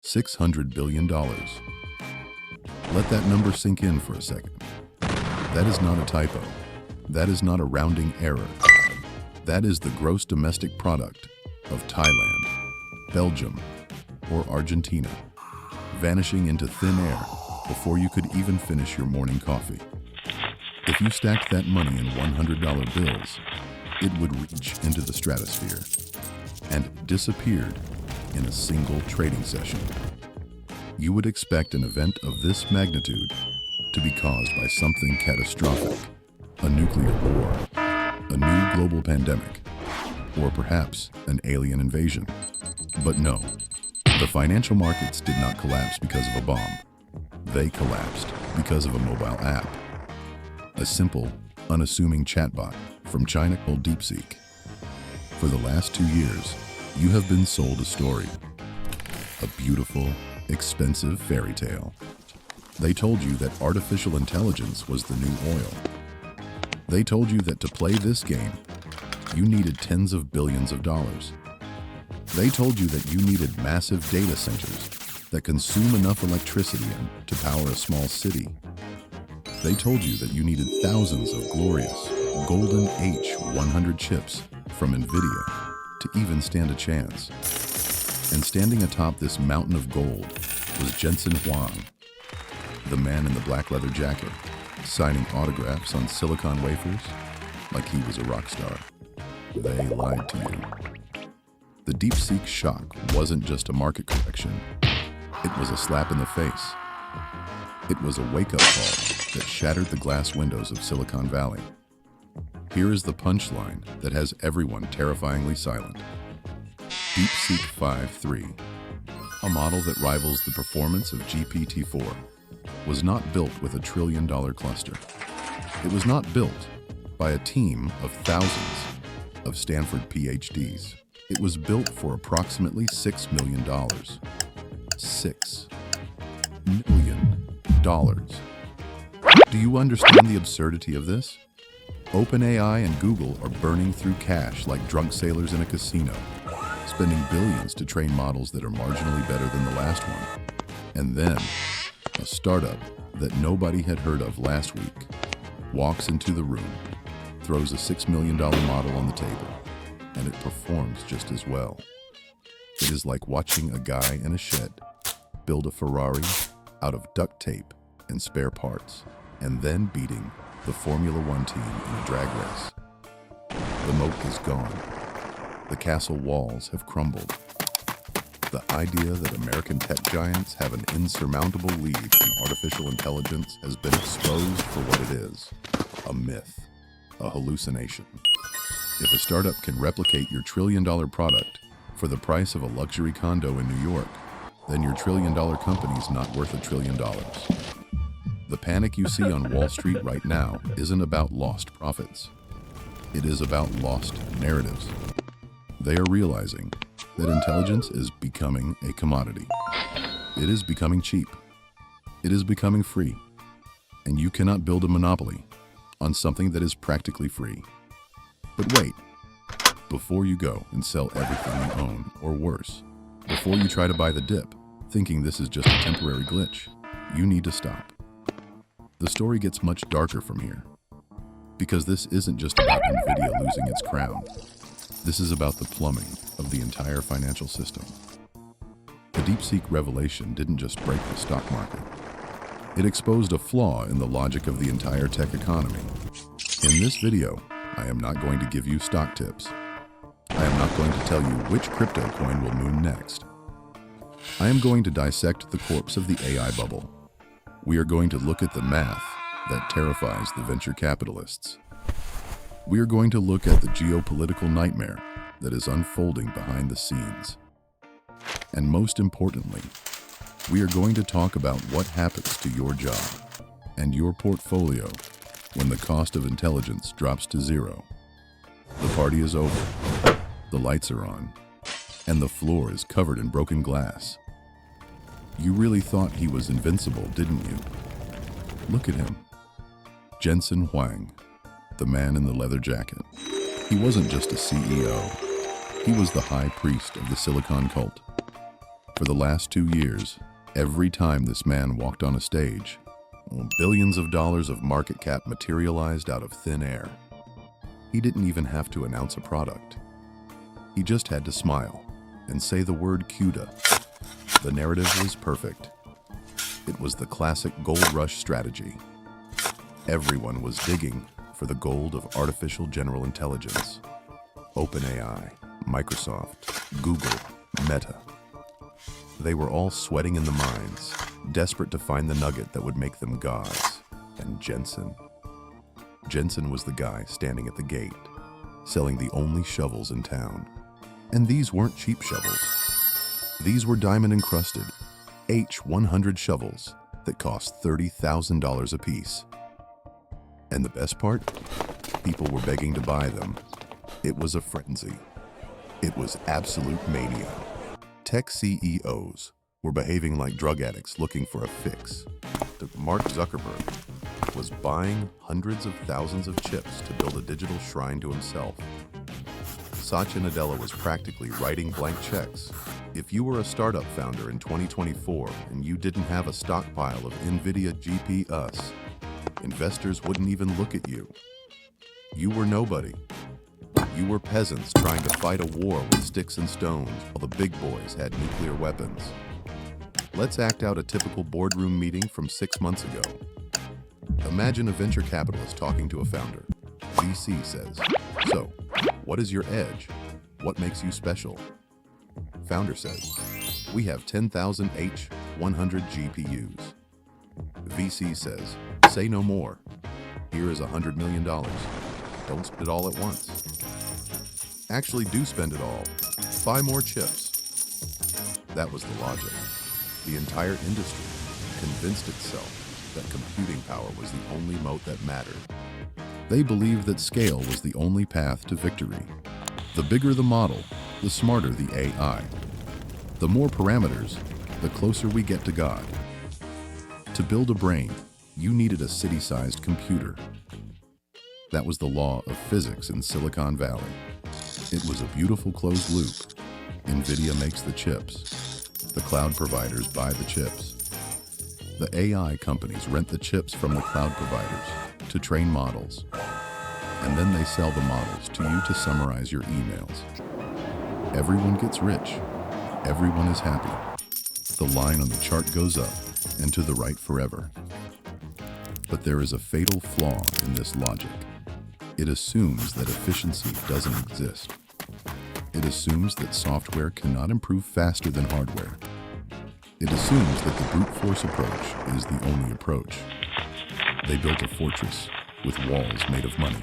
$600 billion. Let that number sink in for a second. That is not a typo. That is not a rounding error. That is the gross domestic product of Thailand, Belgium, or Argentina, vanishing into thin air before you could even finish your morning coffee. If you stacked that money in $100 bills, it would reach into the stratosphere and disappeared in a single trading session. You would expect an event of this magnitude to be caused by something catastrophic, a nuclear war, a new global pandemic, or perhaps an alien invasion. But no, the financial markets did not collapse because of a bomb. They collapsed because of a mobile app. A simple, unassuming chatbot from China called DeepSeek. For the last 2 years, you have been sold a story. A beautiful, expensive fairy tale. They told you that artificial intelligence was the new oil. They told you that to play this game, you needed tens of billions of dollars. They told you that you needed massive data centers that consume enough electricity to power a small city. They told you that you needed thousands of glorious, golden H100 chips from Nvidia to even stand a chance. And standing atop this mountain of gold was Jensen Huang, the man in the black leather jacket, signing autographs on silicon wafers like he was a rock star. They lied to you. The DeepSeek shock wasn't just a market correction. It was a slap in the face. It was a wake-up call that shattered the glass windows of Silicon Valley. Here is the punchline that has everyone terrifyingly silent. DeepSeek 5.3, a model that rivals the performance of GPT-4, was not built with a trillion-dollar cluster. It was not built by a team of thousands of Stanford PhDs. It was built for approximately $6 million. $6 million. Do you understand the absurdity of this? OpenAI and Google are burning through cash like drunk sailors in a casino, spending billions to train models that are marginally better than the last one. And then, a startup that nobody had heard of last week walks into the room, throws a $6 million model on the table, and it performs just as well. It is like watching a guy in a shed build a Ferrari out of duct tape and spare parts, and then beating the Formula One team in a drag race. The moat is gone. The castle walls have crumbled. The idea that American tech giants have an insurmountable lead in artificial intelligence has been exposed for what it is, a myth, a hallucination. If a startup can replicate your trillion-dollar product for the price of a luxury condo in New York, then your trillion-dollar company's not worth $1 trillion. The panic you see on Wall Street right now isn't about lost profits. It is about lost narratives. They are realizing that intelligence is becoming a commodity. It is becoming cheap. It is becoming free. And you cannot build a monopoly on something that is practically free. But wait, before you go and sell everything you own, or worse, before you try to buy the dip, thinking this is just a temporary glitch, you need to stop. The story gets much darker from here, because this isn't just about Nvidia losing its crown. This is about the plumbing of the entire financial system. The DeepSeek revelation didn't just break the stock market. It exposed a flaw in the logic of the entire tech economy. In this video, I am not going to give you stock tips. I am not going to tell you which crypto coin will moon next. I am going to dissect the corpse of the AI bubble. We are going to look at the math that terrifies the venture capitalists. We are going to look at the geopolitical nightmare that is unfolding behind the scenes. And most importantly, we are going to talk about what happens to your job and your portfolio when the cost of intelligence drops to zero. The party is over, the lights are on, and the floor is covered in broken glass. You really thought he was invincible, didn't you? Look at him. Jensen Huang, the man in the leather jacket. He wasn't just a CEO. He was the high priest of the Silicon cult. For the last 2 years, every time this man walked on a stage, billions of dollars of market cap materialized out of thin air. He didn't even have to announce a product. He just had to smile and say the word CUDA. The narrative was perfect. It was the classic gold rush strategy. Everyone was digging for the gold of artificial general intelligence. OpenAI, Microsoft, Google, Meta. They were all sweating in the mines, desperate to find the nugget that would make them gods. And Jensen was the guy standing at the gate, selling the only shovels in town. And these weren't cheap shovels. These were diamond-encrusted H100 shovels that cost $30,000 apiece. And the best part? People were begging to buy them. It was a frenzy. It was absolute mania. Tech CEOs were behaving like drug addicts looking for a fix. Mark Zuckerberg was buying hundreds of thousands of chips to build a digital shrine to himself. Satya Nadella was practically writing blank checks. If you were a startup founder in 2024 and you didn't have a stockpile of Nvidia GPUs, investors wouldn't even look at you. You were nobody. You were peasants trying to fight a war with sticks and stones while the big boys had nuclear weapons. Let's act out a typical boardroom meeting from 6 months ago. Imagine a venture capitalist talking to a founder. VC says, "So, what is your edge? What makes you special?" Founder says, "We have 10,000 H100 GPUs. VC says, "Say no more. Here is $100 million. Don't spend it all at once. Actually, do spend it all. Buy more chips." That was the logic. The entire industry convinced itself that computing power was the only moat that mattered. They believed that scale was the only path to victory. The bigger the model, the smarter the AI. The more parameters, the closer we get to God. To build a brain, you needed a city-sized computer. That was the law of physics in Silicon Valley. It was a beautiful closed loop. Nvidia makes the chips. The cloud providers buy the chips. The AI companies rent the chips from the cloud providers to train models. And then they sell the models to you to summarize your emails. Everyone gets rich. Everyone is happy. The line on the chart goes up and to the right forever. But there is a fatal flaw in this logic. It assumes that efficiency doesn't exist. It assumes that software cannot improve faster than hardware. It assumes that the brute force approach is the only approach. They built a fortress with walls made of money.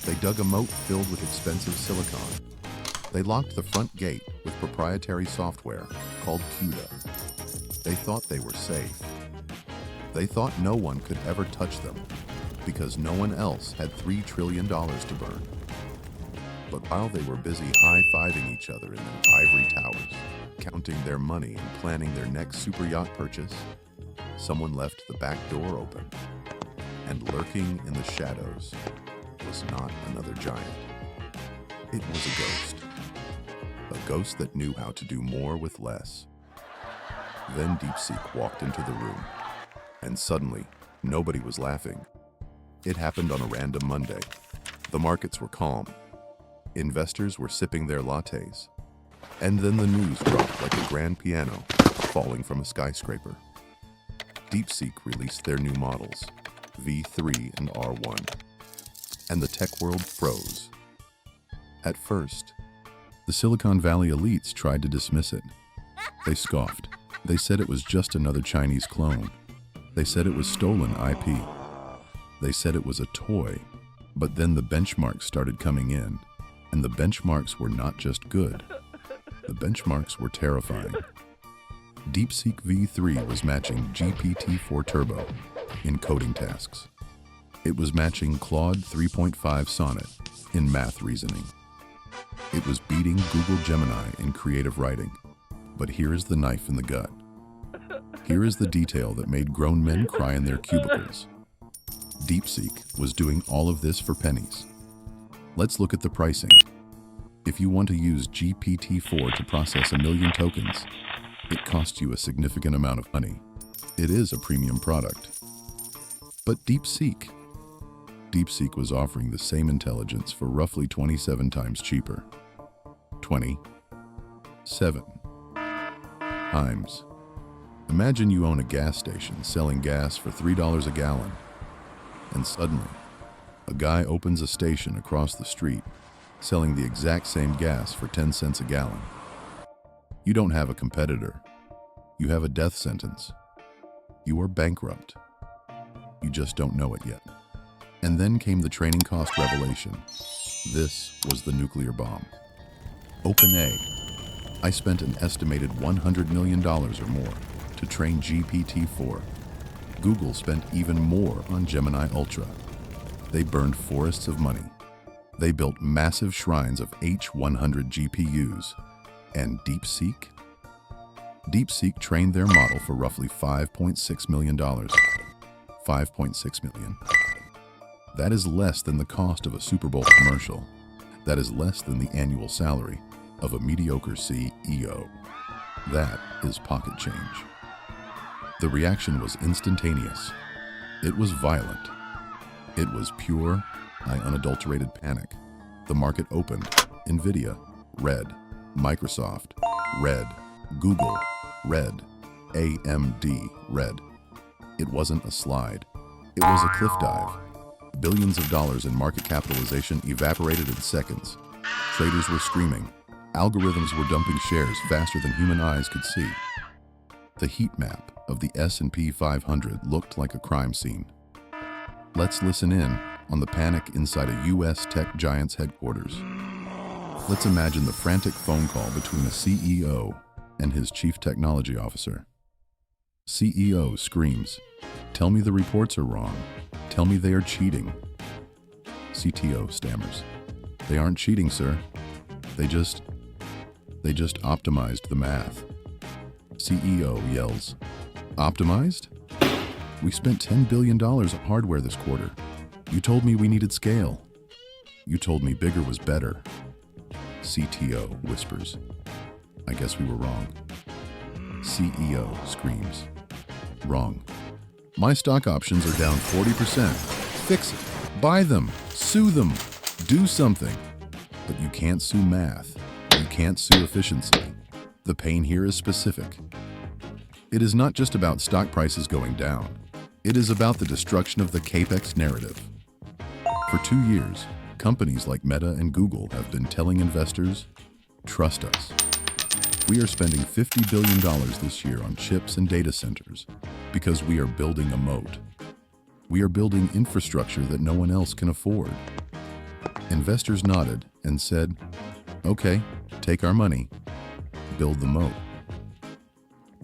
They dug a moat filled with expensive silicon. They locked the front gate with proprietary software called CUDA. They thought they were safe. They thought no one could ever touch them because no one else had $3 trillion to burn. But while they were busy high-fiving each other in their ivory towers, counting their money and planning their next super yacht purchase, someone left the back door open. And lurking in the shadows was not another giant. It was a ghost. A ghost that knew how to do more with less. Then DeepSeek walked into the room. And suddenly, nobody was laughing. It happened on a random Monday. The markets were calm. Investors were sipping their lattes. And then the news dropped like a grand piano falling from a skyscraper. DeepSeek released their new models, V3 and R1. And the tech world froze. At first, the Silicon Valley elites tried to dismiss it. They scoffed. They said it was just another Chinese clone. They said it was stolen IP. They said it was a toy. But then the benchmarks started coming in, and the benchmarks were not just good. The benchmarks were terrifying. DeepSeek V3 was matching GPT-4 Turbo in coding tasks. It was matching Claude 3.5 Sonnet in math reasoning. It was beating Google Gemini in creative writing. But here is the knife in the gut. Here is the detail that made grown men cry in their cubicles. DeepSeek was doing all of this for pennies. Let's look at the pricing. If you want to use GPT-4 to process 1 million tokens, It costs you a significant amount of money. It is a premium product. But DeepSeek. DeepSeek was offering the same intelligence for roughly 27 times cheaper. 27 times. Imagine you own a gas station selling gas for $3 a gallon, and suddenly, a guy opens a station across the street selling the exact same gas for 10 cents a gallon. You don't have a competitor. You have a death sentence. You are bankrupt. You just don't know it yet. And then came the training cost revelation. This was the nuclear bomb. OpenAI. I spent an estimated $100 million or more to train GPT-4. Google spent even more on Gemini Ultra. They burned forests of money. They built massive shrines of H100 GPUs. And DeepSeek? DeepSeek trained their model for roughly $5.6 million. $5.6 million. That is less than the cost of a Super Bowl commercial. That is less than the annual salary of a mediocre CEO. That is pocket change. The reaction was instantaneous. It was violent. It was pure, unadulterated panic. The market opened. Nvidia, red. Microsoft, red. Google, red. AMD, red. It wasn't a slide. It was a cliff dive. Billions of dollars in market capitalization evaporated in seconds. Traders were screaming. Algorithms were dumping shares faster than human eyes could see. The heat map of the S&P 500 looked like a crime scene. Let's listen in on the panic inside a U.S. tech giant's headquarters. Let's imagine the frantic phone call between a CEO and his chief technology officer. CEO screams, "Tell me the reports are wrong. Tell me they are cheating." CTO stammers, "They aren't cheating, sir. They just optimized the math." CEO yells, "Optimized? We spent $10 billion on hardware this quarter. You told me we needed scale. You told me bigger was better." CTO whispers, "I guess we were wrong." CEO screams, "Wrong. My stock options are down 40%. Fix it. Buy them. Sue them. Do something." But you can't sue math. You can't sue efficiency. The pain here is specific. It is not just about stock prices going down. It is about the destruction of the CAPEX narrative. For 2 years, companies like Meta and Google have been telling investors, "Trust us. We are spending $50 billion this year on chips and data centers because we are building a moat. We are building infrastructure that no one else can afford." Investors nodded and said, "Okay, take our money. Build the moat."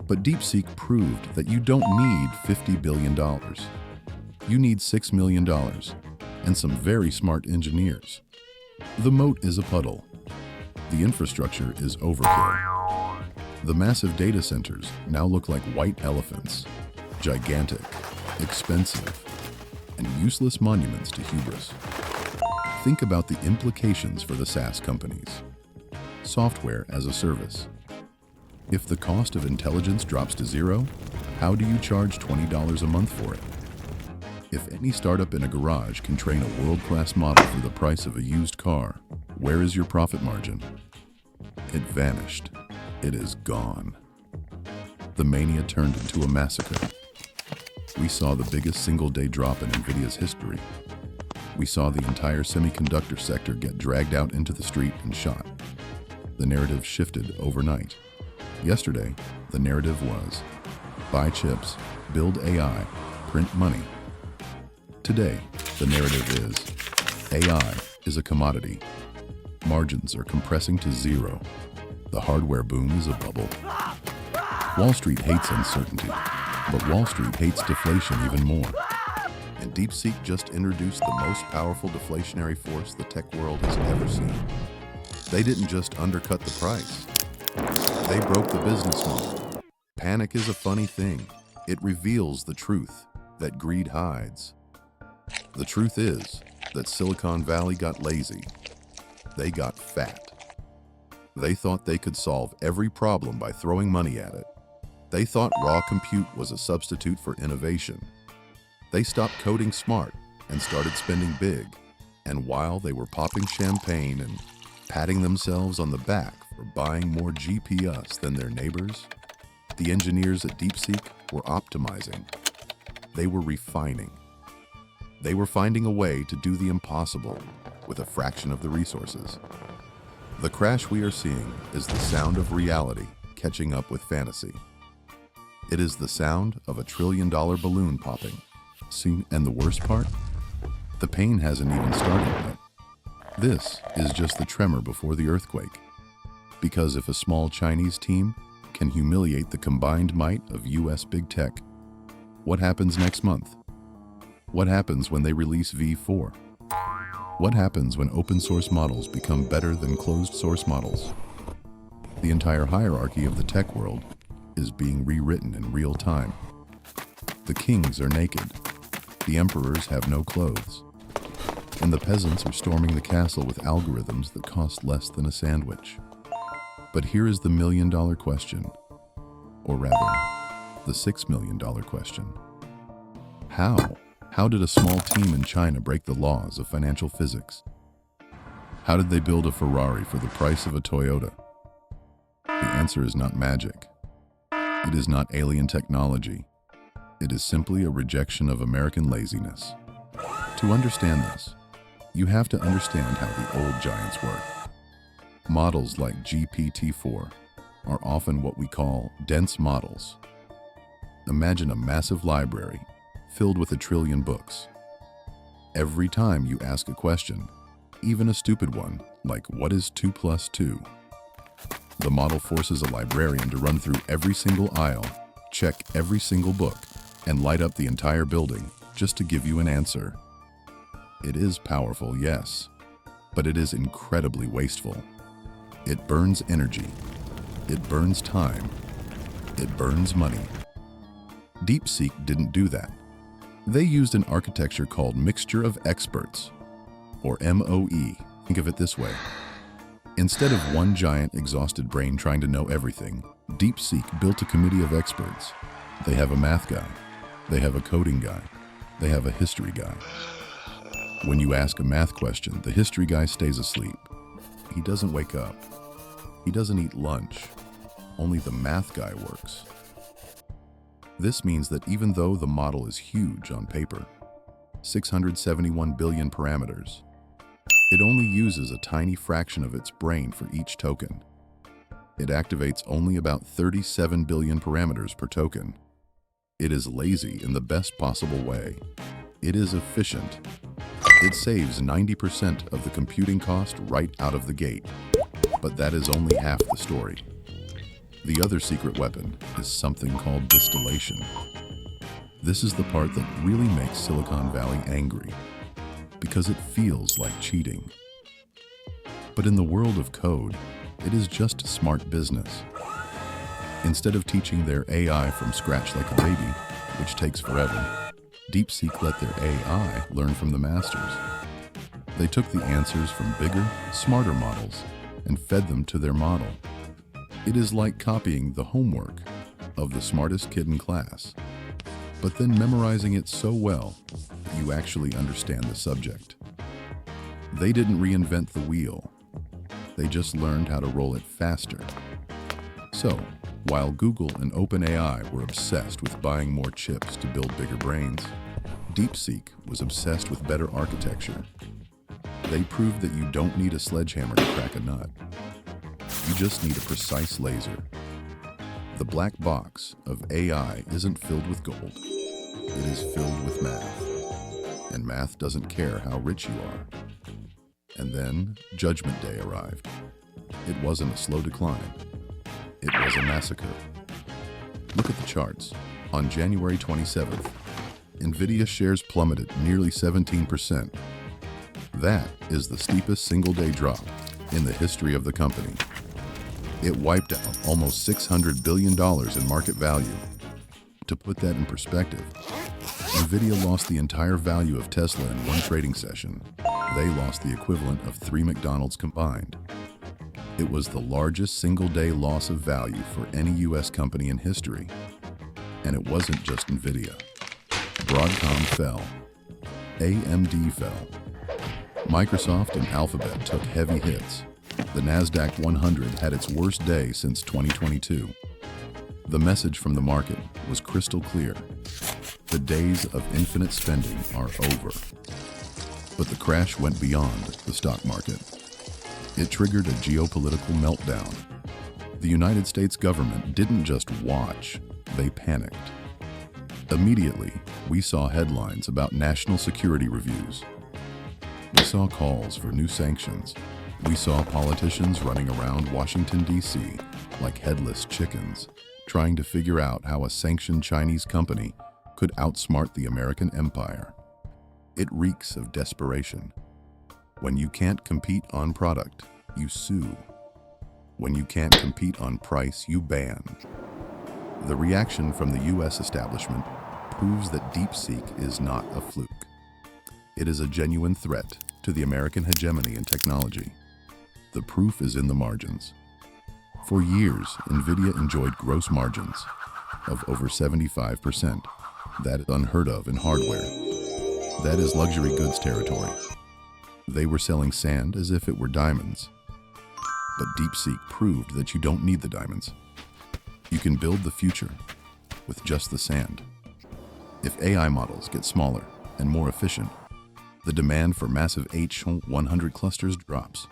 But DeepSeek proved that you don't need $50 billion. You need $6 million and some very smart engineers. The moat is a puddle. The infrastructure is overkill. The massive data centers now look like white elephants, gigantic, expensive, and useless monuments to hubris. Think about the implications for the SaaS companies. Software as a service. If the cost of intelligence drops to zero, how do you charge $20 a month for it? If any startup in a garage can train a world-class model for the price of a used car, where is your profit margin? It vanished. It is gone. The mania turned into a massacre. We saw the biggest single-day drop in Nvidia's history. We saw the entire semiconductor sector get dragged out into the street and shot. The narrative shifted overnight. Yesterday, the narrative was, buy chips, build AI, print money. Today, the narrative is, AI is a commodity. Margins are compressing to zero. The hardware boom is a bubble. Wall Street hates uncertainty, but Wall Street hates deflation even more. And DeepSeek just introduced the most powerful deflationary force the tech world has ever seen. They didn't just undercut the price. They broke the business model. Panic is a funny thing. It reveals the truth that greed hides. The truth is that Silicon Valley got lazy. They got fat. They thought they could solve every problem by throwing money at it. They thought raw compute was a substitute for innovation. They stopped coding smart and started spending big. And while they were popping champagne and patting themselves on the back for buying more GPUs than their neighbors, the engineers at DeepSeek were optimizing. They were refining. They were finding a way to do the impossible with a fraction of the resources. The crash we are seeing is the sound of reality catching up with fantasy. It is the sound of $1 trillion balloon popping. See, and the worst part? The pain hasn't even started yet. This is just the tremor before the earthquake. Because if a small Chinese team can humiliate the combined might of US big tech, what happens next month? What happens when they release V4? What happens when open source models become better than closed source models? The entire hierarchy of the tech world is being rewritten in real time. The kings are naked, the emperors have no clothes, and the peasants are storming the castle with algorithms that cost less than a sandwich. But here is the $1 million question, or rather, the $6 million question. How? How did a small team in China break the laws of financial physics? How did they build a Ferrari for the price of a Toyota? The answer is not magic. It is not alien technology. It is simply a rejection of American laziness. To understand this, you have to understand how the old giants work. Models like GPT-4 are often what we call dense models. Imagine a massive library filled with 1 trillion books. Every time you ask a question, even a stupid one, like what is 2 plus 2? The model forces a librarian to run through every single aisle, check every single book, and light up the entire building just to give you an answer. It is powerful, yes, but it is incredibly wasteful. It burns energy. It burns time. It burns money. DeepSeek didn't do that. They used an architecture called Mixture of Experts, or MOE. Think of it this way. Instead of one giant exhausted brain trying to know everything, DeepSeek built a committee of experts. They have a math guy. They have a coding guy. They have a history guy. When you ask a math question, the history guy stays asleep. He doesn't wake up. He doesn't eat lunch. Only the math guy works. This means that even though the model is huge on paper, 671 billion parameters, it only uses a tiny fraction of its brain for each token. It activates only about 37 billion parameters per token. It is lazy in the best possible way. It is efficient. It saves 90% of the computing cost right out of the gate. But that is only half the story. The other secret weapon is something called distillation. This is the part that really makes Silicon Valley angry, because it feels like cheating. But in the world of code, it is just smart business. Instead of teaching their AI from scratch like a baby, which takes forever, DeepSeek let their AI learn from the masters. They took the answers from bigger, smarter models and fed them to their model. It is like copying the homework of the smartest kid in class, but then memorizing it so well that you actually understand the subject. They didn't reinvent the wheel. They just learned how to roll it faster. So, while Google and OpenAI were obsessed with buying more chips to build bigger brains, DeepSeek was obsessed with better architecture. They proved that you don't need a sledgehammer to crack a nut. You just need a precise laser. The black box of AI isn't filled with gold. It is filled with math. And math doesn't care how rich you are. And then Judgment Day arrived. It wasn't a slow decline. It was a massacre. Look at the charts. On January 27th, Nvidia shares plummeted nearly 17%. That is the steepest single-day drop in the history of the company. It wiped out almost $600 billion in market value. To put that in perspective, Nvidia lost the entire value of Tesla in one trading session. They lost the equivalent of 3 McDonald's combined. It was the largest single-day loss of value for any U.S. company in history. And it wasn't just Nvidia. Broadcom fell. AMD fell. Microsoft and Alphabet took heavy hits. The Nasdaq 100 had its worst day since 2022. The message from the market was crystal clear. The days of infinite spending are over. But the crash went beyond the stock market. It triggered a geopolitical meltdown. The United States government didn't just watch, they panicked. Immediately, we saw headlines about national security reviews. We saw calls for new sanctions. We saw politicians running around Washington, D.C. like headless chickens, trying to figure out how a sanctioned Chinese company could outsmart the American empire. It reeks of desperation. When you can't compete on product, you sue. When you can't compete on price, you ban. The reaction from the U.S. establishment proves that DeepSeek is not a fluke. It is a genuine threat to the American hegemony in technology. The proof is in the margins. For years, Nvidia enjoyed gross margins of over 75%. That is unheard of in hardware. That is luxury goods territory. They were selling sand as if it were diamonds. But DeepSeek proved that you don't need the diamonds. You can build the future with just the sand. If AI models get smaller and more efficient, the demand for massive H100 clusters drops.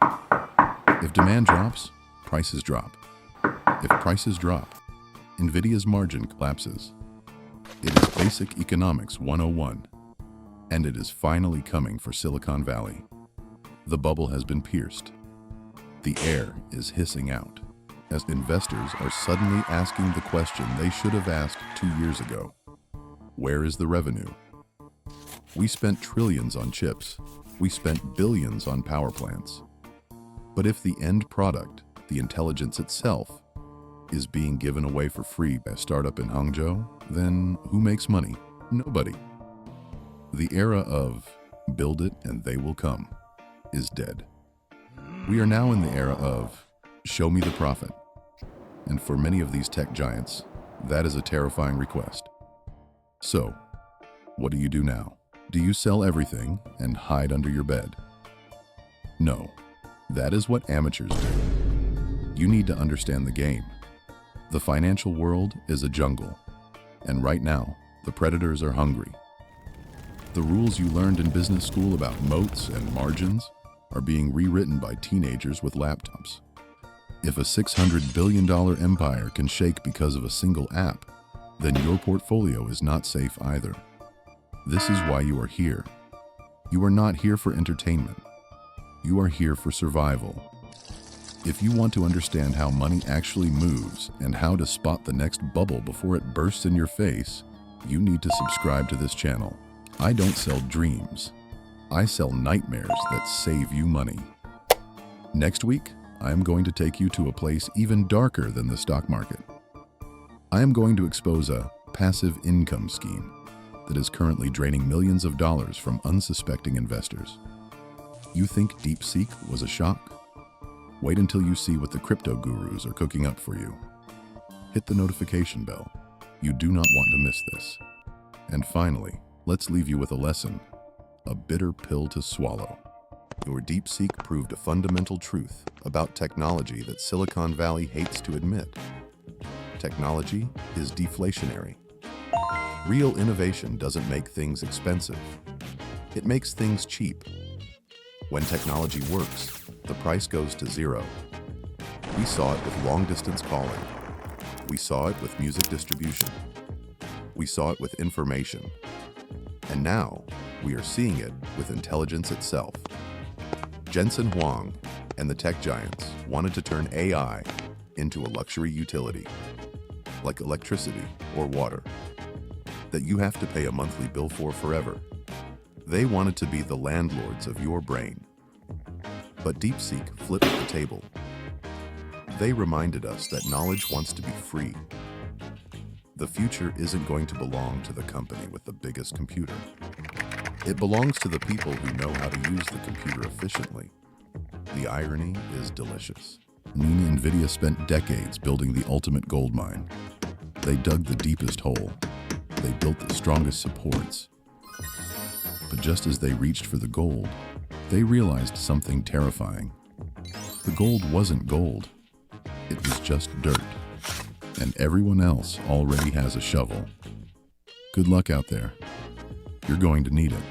If demand drops, prices drop. If prices drop, Nvidia's margin collapses. It is basic economics 101, and it is finally coming for Silicon Valley. The bubble has been pierced. The air is hissing out, as investors are suddenly asking the question they should have asked 2 years ago. Where is the revenue? We spent trillions on chips. We spent billions on power plants. But if the end product, the intelligence itself, is being given away for free by a startup in Hangzhou, then who makes money? Nobody. The era of build it and they will come is dead. We are now in the era of show me the profit. And for many of these tech giants, that is a terrifying request. So, what do you do now? Do you sell everything and hide under your bed? No, that is what amateurs do. You need to understand the game. The financial world is a jungle, and right now, the predators are hungry. The rules you learned in business school about moats and margins are being rewritten by teenagers with laptops. If a $600 billion empire can shake because of a single app, then your portfolio is not safe either. This is why you are here. You are not here for entertainment. You are here for survival. If you want to understand how money actually moves and how to spot the next bubble before it bursts in your face, you need to subscribe to this channel. I don't sell dreams. I sell nightmares that save you money. Next week, I am going to take you to a place even darker than the stock market. I am going to expose a passive income scheme that is currently draining millions of dollars from unsuspecting investors. You think DeepSeek was a shock? Wait until you see what the crypto gurus are cooking up for you. Hit the notification bell. You do not want to miss this. And finally, let's leave you with a lesson, a bitter pill to swallow. Your DeepSeek proved a fundamental truth about technology that Silicon Valley hates to admit. Technology is deflationary. Real innovation doesn't make things expensive. It makes things cheap. When technology works, the price goes to zero. We saw it with long-distance calling. We saw it with music distribution. We saw it with information. And now, we are seeing it with intelligence itself. Jensen Huang and the tech giants wanted to turn AI into a luxury utility, like electricity or water, that you have to pay a monthly bill for forever. They wanted to be the landlords of your brain. But DeepSeek flipped the table. They reminded us that knowledge wants to be free. The future isn't going to belong to the company with the biggest computer. It belongs to the people who know how to use the computer efficiently. The irony is delicious. Nvidia spent decades building the ultimate gold mine. They dug the deepest hole. They built the strongest supports. But just as they reached for the gold, they realized something terrifying. The gold wasn't gold. It was just dirt. And everyone else already has a shovel. Good luck out there. You're going to need it.